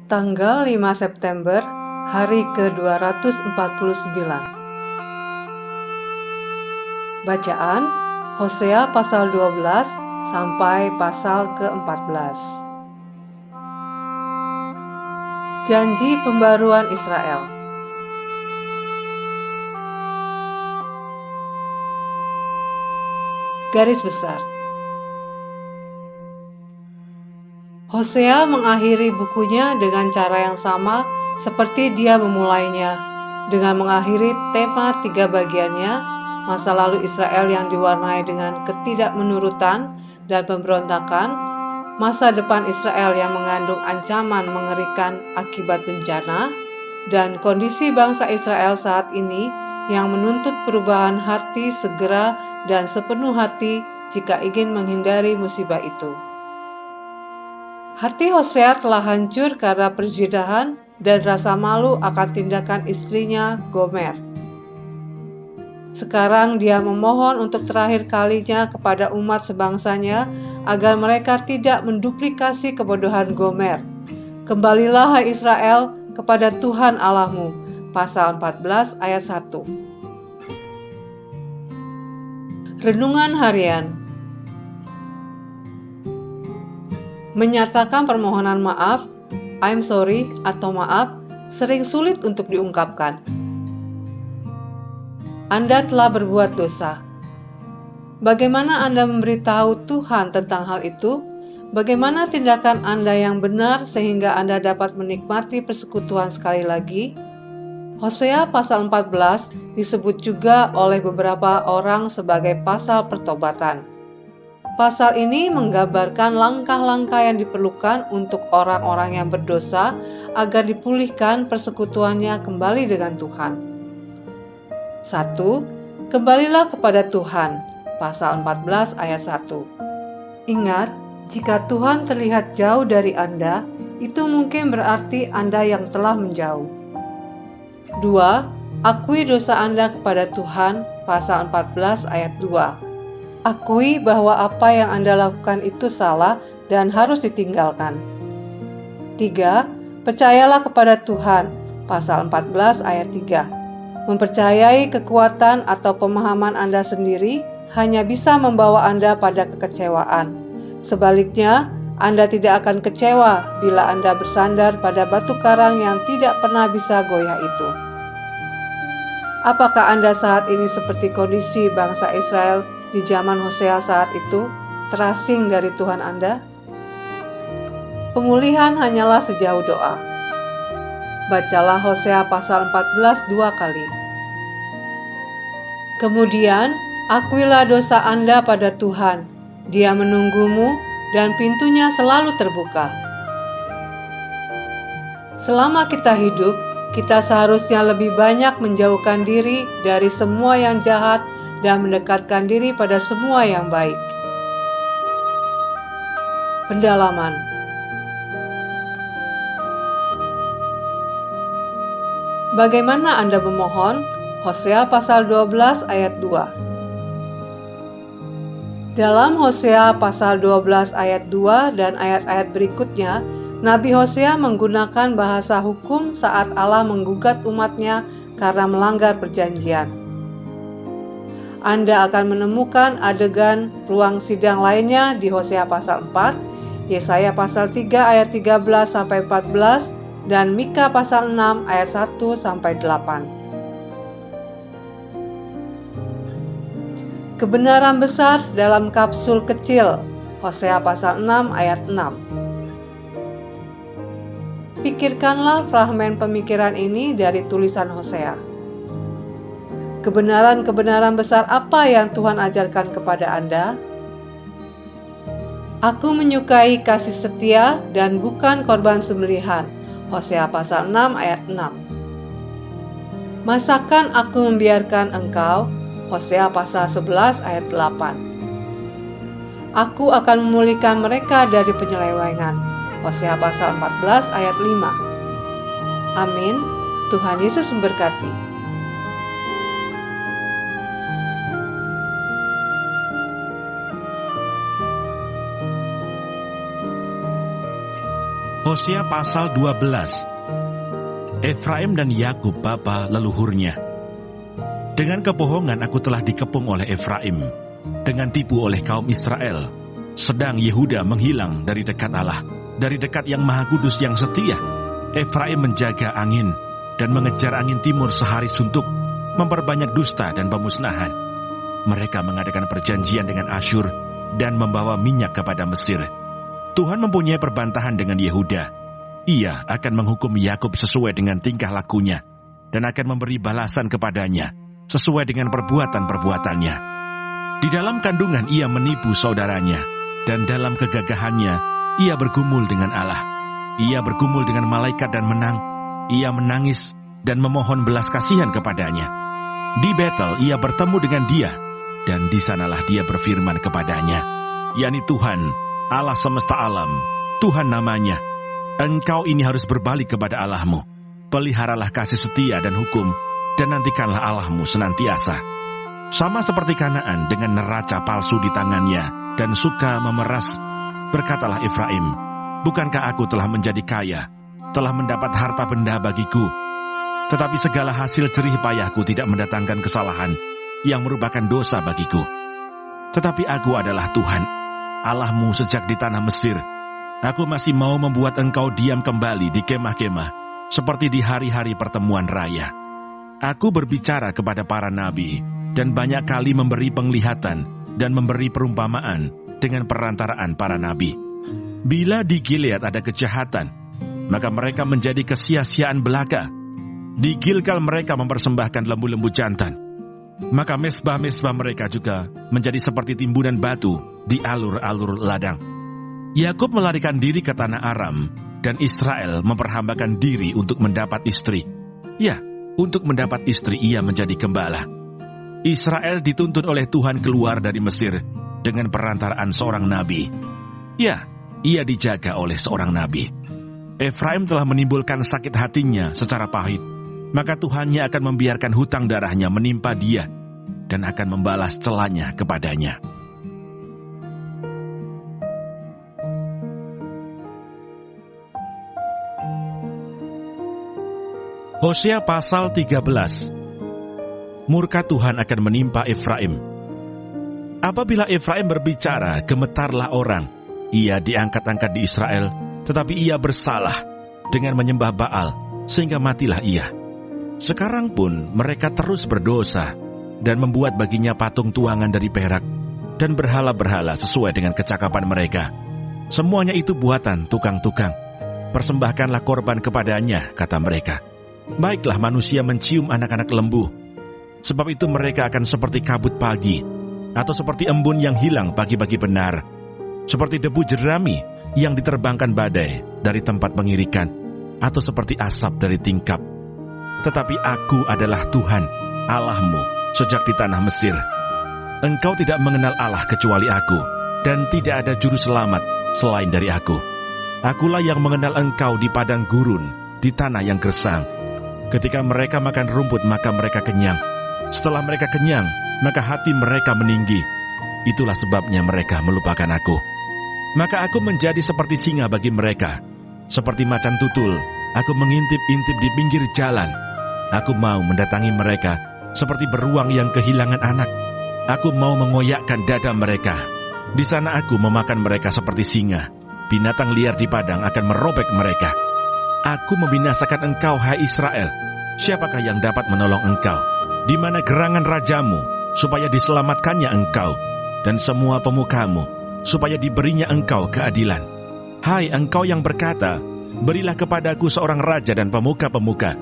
Tanggal 5 September, hari ke-249. Bacaan Hosea pasal 12 sampai pasal ke-14. Janji pembaruan Israel. Garis besar. Hosea mengakhiri bukunya dengan cara yang sama seperti dia memulainya, dengan mengakhiri tema 3 bagiannya, masa lalu Israel yang diwarnai dengan ketidakmenurutan dan pemberontakan, masa depan Israel yang mengandung ancaman mengerikan akibat bencana, dan kondisi bangsa Israel saat ini yang menuntut perubahan hati segera dan sepenuh hati jika ingin menghindari musibah itu. Hati Hosea telah hancur karena perzinahan dan rasa malu akan tindakan istrinya Gomer. Sekarang dia memohon untuk terakhir kalinya kepada umat sebangsanya agar mereka tidak menduplikasi kebodohan Gomer. Kembalilah hai Israel kepada Tuhan Allahmu. Pasal 14 ayat 1. Renungan harian. Menyatakan permohonan maaf, I'm sorry atau maaf, sering sulit untuk diungkapkan. Anda telah berbuat dosa. Bagaimana Anda memberitahu Tuhan tentang hal itu? Bagaimana tindakan Anda yang benar sehingga Anda dapat menikmati persekutuan sekali lagi? Hosea pasal 14 disebut juga oleh beberapa orang sebagai pasal pertobatan. Pasal ini menggambarkan langkah-langkah yang diperlukan untuk orang-orang yang berdosa agar dipulihkan persekutuannya kembali dengan Tuhan. 1. Kembalilah kepada Tuhan. Pasal 14 ayat 1. Ingat, jika Tuhan terlihat jauh dari Anda, itu mungkin berarti Anda yang telah menjauh. 2. Akui dosa Anda kepada Tuhan. Pasal 14 ayat 2. Akui bahwa apa yang Anda lakukan itu salah dan harus ditinggalkan. 3. Percayalah kepada Tuhan. Pasal 14 ayat 3. Mempercayai kekuatan atau pemahaman Anda sendiri hanya bisa membawa Anda pada kekecewaan. Sebaliknya, Anda tidak akan kecewa bila Anda bersandar pada batu karang yang tidak pernah bisa goyah itu. Apakah Anda saat ini seperti kondisi bangsa Israel di zaman Hosea saat itu, terasing dari Tuhan Anda? Pemulihan hanyalah sejauh doa. Bacalah Hosea pasal 14 2 kali. Kemudian, akuilah dosa Anda pada Tuhan. Dia menunggumu dan pintunya selalu terbuka. Selama kita hidup, kita seharusnya lebih banyak menjauhkan diri dari semua yang jahat dan mendekatkan diri pada semua yang baik. Pendalaman. Bagaimana Anda memohon? Hosea pasal 12 ayat 2. Dalam Hosea pasal 12 ayat 2 dan ayat-ayat berikutnya, Nabi Hosea menggunakan bahasa hukum saat Allah menggugat umatnya karena melanggar perjanjian. Anda akan menemukan adegan ruang sidang lainnya di Hosea pasal 4, Yesaya pasal 3 ayat 13 sampai 14, dan Mika pasal 6 ayat 1 sampai 8. Kebenaran besar dalam kapsul kecil, Hosea pasal 6 ayat 6. Pikirkanlah fragmen pemikiran ini dari tulisan Hosea. Kebenaran-kebenaran besar apa yang Tuhan ajarkan kepada Anda? Aku menyukai kasih setia dan bukan korban sembelihan. Hosea pasal 6 ayat 6. Masakan aku membiarkan engkau? Hosea pasal 11 ayat 8. Aku akan memulihkan mereka dari penyelewengan. Hosea pasal 14 ayat 5. Amin. Tuhan Yesus memberkati. Hosea pasal 12. Efraim dan Yakub bapa leluhurnya. Dengan kebohongan aku telah dikepung oleh Efraim, dengan tipu oleh kaum Israel. Sedang Yehuda menghilang dari dekat Allah, dari dekat Yang Maha Kudus yang setia. Efraim menjaga angin dan mengejar angin timur sehari suntuk, memperbanyak dusta dan pemusnahan. Mereka mengadakan perjanjian dengan Asyur dan membawa minyak kepada Mesir. Tuhan mempunyai perbantahan dengan Yehuda. Ia akan menghukum Yakub sesuai dengan tingkah lakunya dan akan memberi balasan kepadanya sesuai dengan perbuatan-perbuatannya. Di dalam kandungan ia menipu saudaranya, dan dalam kegagahannya ia bergumul dengan Allah. Ia bergumul dengan malaikat dan menang. Ia menangis dan memohon belas kasihan kepadanya. Di Betel ia bertemu dengan dia, dan di sanalah dia berfirman kepadanya, yakni Tuhan, Allah semesta alam, Tuhan namanya. Engkau ini harus berbalik kepada Allahmu. Peliharalah kasih setia dan hukum, dan nantikanlah Allahmu senantiasa. Sama seperti Kanaan dengan neraca palsu di tangannya, dan suka memeras. Berkatalah Efraim, bukankah aku telah menjadi kaya, telah mendapat harta benda bagiku? Tetapi segala hasil jerih payahku tidak mendatangkan kesalahan, yang merupakan dosa bagiku. Tetapi aku adalah Tuhan, Allahmu sejak di tanah Mesir. Aku masih mau membuat engkau diam kembali di kemah-kemah, seperti di hari-hari pertemuan raya. Aku berbicara kepada para nabi, dan banyak kali memberi penglihatan, dan memberi perumpamaan dengan perantaraan para nabi. Bila di Gilead ada kejahatan, maka mereka menjadi kesia-siaan belaka. Di Gilgal mereka mempersembahkan lembu-lembu jantan, maka mesbah-mesbah mereka juga menjadi seperti timbunan batu di alur-alur ladang. Yakub melarikan diri ke tanah Aram, dan Israel memperhambakan diri untuk mendapat istri. Ya, untuk mendapat istri ia menjadi gembala. Israel dituntun oleh Tuhan keluar dari Mesir dengan perantaraan seorang nabi. Ya, ia dijaga oleh seorang nabi. Efraim telah menimbulkan sakit hatinya secara pahit, maka Tuhannya akan membiarkan hutang darahnya menimpa dia dan akan membalas celanya kepadanya. Hosea pasal 13. Murka Tuhan akan menimpa Efraim. Apabila Efraim berbicara, gemetarlah orang. Ia diangkat-angkat di Israel, tetapi ia bersalah dengan menyembah Baal, sehingga matilah ia. Sekarang pun mereka terus berdosa dan membuat baginya patung tuangan dari perak dan berhala-berhala sesuai dengan kecakapan mereka. Semuanya itu buatan tukang-tukang. Persembahkanlah korban kepadanya, kata mereka. Baiklah manusia mencium anak-anak lembu. Sebab itu mereka akan seperti kabut pagi, atau seperti embun yang hilang pagi-pagi benar, seperti debu jerami yang diterbangkan badai dari tempat pengirikan, atau seperti asap dari tingkap. Tetapi aku adalah Tuhan, Allahmu, sejak di tanah Mesir. Engkau tidak mengenal Allah kecuali aku, dan tidak ada juru selamat selain dari aku. Akulah yang mengenal engkau di padang gurun, di tanah yang gersang. Ketika mereka makan rumput, maka mereka kenyang. Setelah mereka kenyang, maka hati mereka meninggi. Itulah sebabnya mereka melupakan aku. Maka aku menjadi seperti singa bagi mereka. Seperti macan tutul, aku mengintip-intip di pinggir jalan. Aku mau mendatangi mereka seperti beruang yang kehilangan anak. Aku mau mengoyakkan dada mereka. Di sana aku memakan mereka seperti singa. Binatang liar di padang akan merobek mereka. Aku membinasakan engkau, hai Israel. Siapakah yang dapat menolong engkau? Di mana gerangan rajamu, supaya diselamatkannya engkau, dan semua pemukamu, supaya diberinya engkau keadilan? Hai engkau yang berkata, berilah kepadaku seorang raja dan pemuka-pemuka.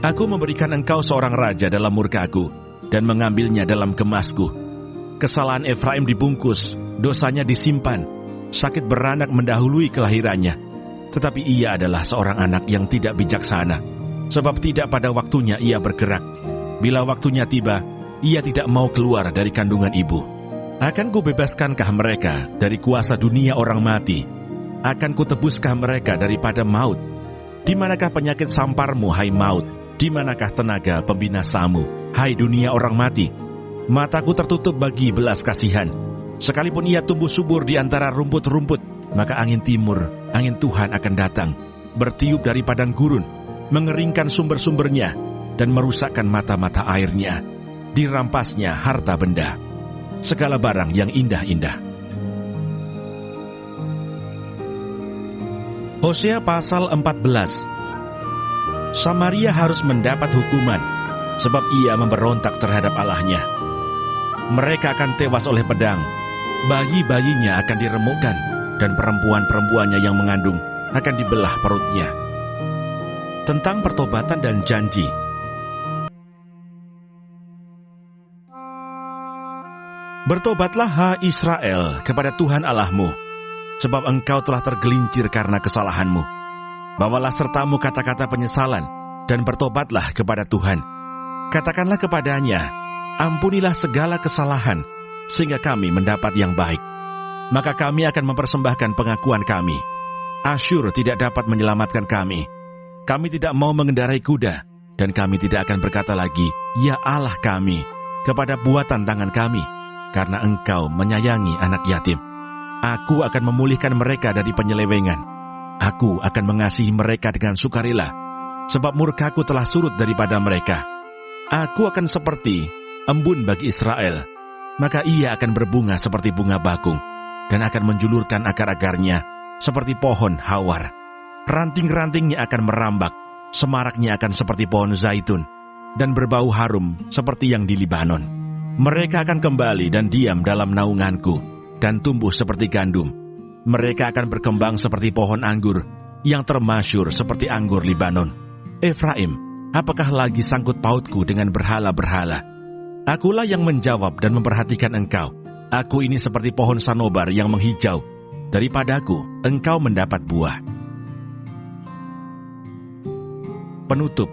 Aku memberikan engkau seorang raja dalam murkaku, dan mengambilnya dalam gemasku. Kesalahan Efraim dibungkus, dosanya disimpan. Sakit beranak mendahului kelahirannya. Tetapi ia adalah seorang anak yang tidak bijaksana, sebab tidak pada waktunya ia bergerak. Bila waktunya tiba, ia tidak mau keluar dari kandungan ibu. Akan kubebaskanKah mereka dari kuasa dunia orang mati? Akan kutebuskah mereka daripada maut? Di manakah penyakit samparmu, hai maut? Di manakah tenaga pembinasamu, hai dunia orang mati? Mataku tertutup bagi belas kasihan. Sekalipun ia tumbuh subur di antara rumput-rumput, maka angin timur, angin Tuhan akan datang bertiup dari padang gurun, mengeringkan sumber-sumbernya, dan merusakkan mata-mata airnya. Dirampasnya harta benda, segala barang yang indah-indah. Hosea pasal 14. Samaria harus mendapat hukuman, sebab ia memberontak terhadap Allahnya. Mereka akan tewas oleh pedang, bayi-bayinya akan diremukkan, dan perempuan-perempuannya yang mengandung akan dibelah perutnya. Tentang pertobatan dan janji. Bertobatlah, hai Israel, kepada Tuhan Allahmu, sebab engkau telah tergelincir karena kesalahanmu. Bawalah sertamu kata-kata penyesalan, dan bertobatlah kepada Tuhan. Katakanlah kepadanya, ampunilah segala kesalahan, sehingga kami mendapat yang baik. Maka kami akan mempersembahkan pengakuan kami. Asyur tidak dapat menyelamatkan kami. Kami tidak mau mengendarai kuda, dan kami tidak akan berkata lagi, ya Allah kami, kepada buatan tangan kami, karena engkau menyayangi anak yatim. Aku akan memulihkan mereka dari penyelewengan. Aku akan mengasihi mereka dengan sukarela, sebab murkaku telah surut daripada mereka. Aku akan seperti embun bagi Israel, maka ia akan berbunga seperti bunga bakung, dan akan menjulurkan akar-akarnya seperti pohon hawar. Ranting-rantingnya akan merambak, semaraknya akan seperti pohon zaitun, dan berbau harum seperti yang di Libanon. Mereka akan kembali dan diam dalam naunganku, dan tumbuh seperti gandum. Mereka akan berkembang seperti pohon anggur, yang termasyur seperti anggur Libanon. Efraim, apakah lagi sangkut pautku dengan berhala-berhala? Akulah yang menjawab dan memperhatikan engkau. Aku ini seperti pohon sanobar yang menghijau. Daripadaku engkau mendapat buah. Penutup.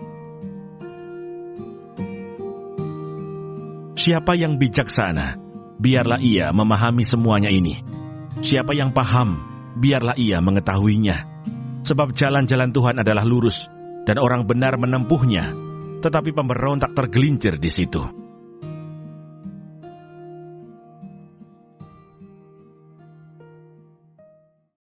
Siapa yang bijaksana, biarlah ia memahami semuanya ini. Siapa yang paham, biarlah ia mengetahuinya. Sebab jalan-jalan Tuhan adalah lurus, dan orang benar menempuhnya, tetapi pemberontak tergelincir di situ.